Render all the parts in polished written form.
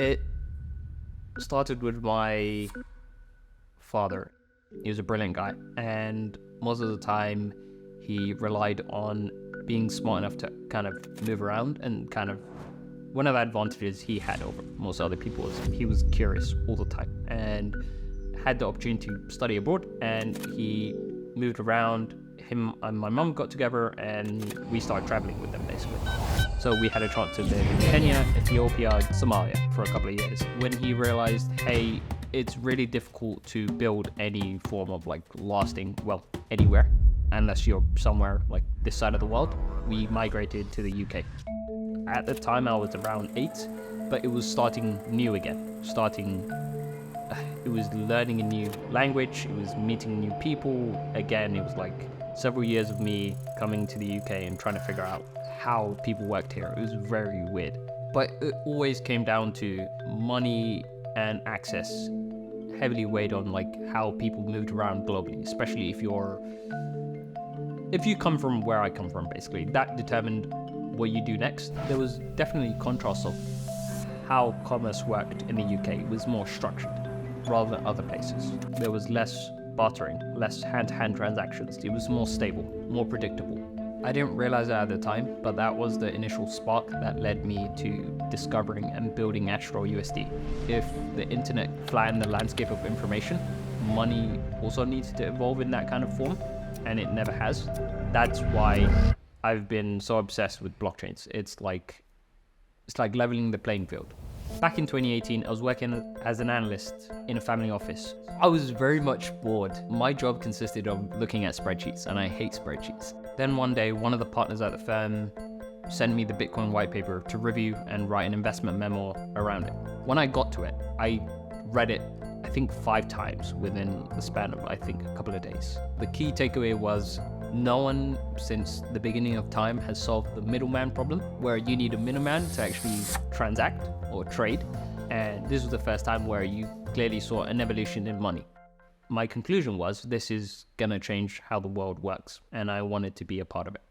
It started with my father. He was a brilliant guy, and most of the time he relied on being smart enough to kind of move around, and kind of one of the advantages he had over most other people was he was curious all the time and had the opportunity to study abroad, and he moved around. Him and my mum got together and we started traveling with them basically. So we had a chance to live in Kenya, Ethiopia, Somalia for a couple of years. When he realized, hey, it's really difficult to build any form of like lasting wealth anywhere unless you're somewhere like this side of the world, we migrated to the UK. At the time I was around 8, but it was starting new again. It was learning a new language, it was meeting new people. Again, it was like several years of me coming to the UK and trying to figure out how people worked here. It was very weird. But it always came down to money and access, heavily weighed on like how people moved around globally, especially if you come from where I come from, basically. That determined what you do next. There was definitely contrast of how commerce worked in the UK. It was more structured rather than other places. There was less bartering, less hand-to-hand transactions. It was more stable, more predictable. I didn't realize that at the time, but that was the initial spark that led me to discovering and building Astro USD. If the internet flattened the landscape of information, money also needs to evolve in that kind of form, and it never has. That's why I've been so obsessed with blockchains. It's like leveling the playing field. Back in 2018, I was working as an analyst in a family office. I was very much bored. My job consisted of looking at spreadsheets, and I hate spreadsheets. Then one day, one of the partners at the firm sent me the Bitcoin white paper to review and write an investment memo around it. When I got to it, I read it, I think 5 times within the span of, I think, a couple of days. The key takeaway was no one since the beginning of time has solved the middleman problem, where you need a middleman to actually transact or trade. And this was the first time where you clearly saw an evolution in money. My conclusion was this is gonna change how the world works, and I wanted to be a part of it.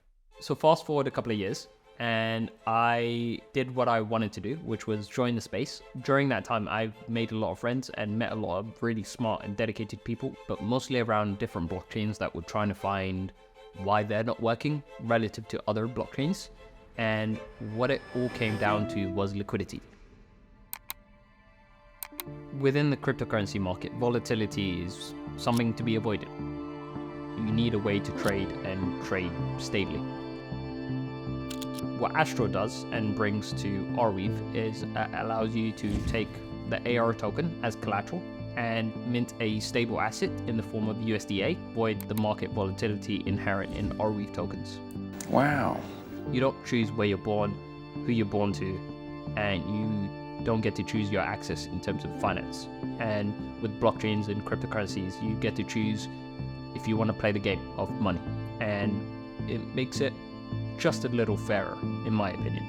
So fast forward a couple of years, and I did what I wanted to do, which was join the space. During that time, I've made a lot of friends and met a lot of really smart and dedicated people, but mostly around different blockchains that were trying to find why they're not working relative to other blockchains. And what it all came down to was liquidity. Within the cryptocurrency market, volatility is something to be avoided. You need a way to trade and trade stably. What Astro does and brings to Arweave is allows you to take the AR token as collateral and mint a stable asset in the form of USDA, avoid the market volatility inherent in Arweave tokens. Wow. You don't choose where you're born, who you're born to, and you don't get to choose your access in terms of finance. And with blockchains and cryptocurrencies, you get to choose if you want to play the game of money. And it makes it just a little fairer, in my opinion.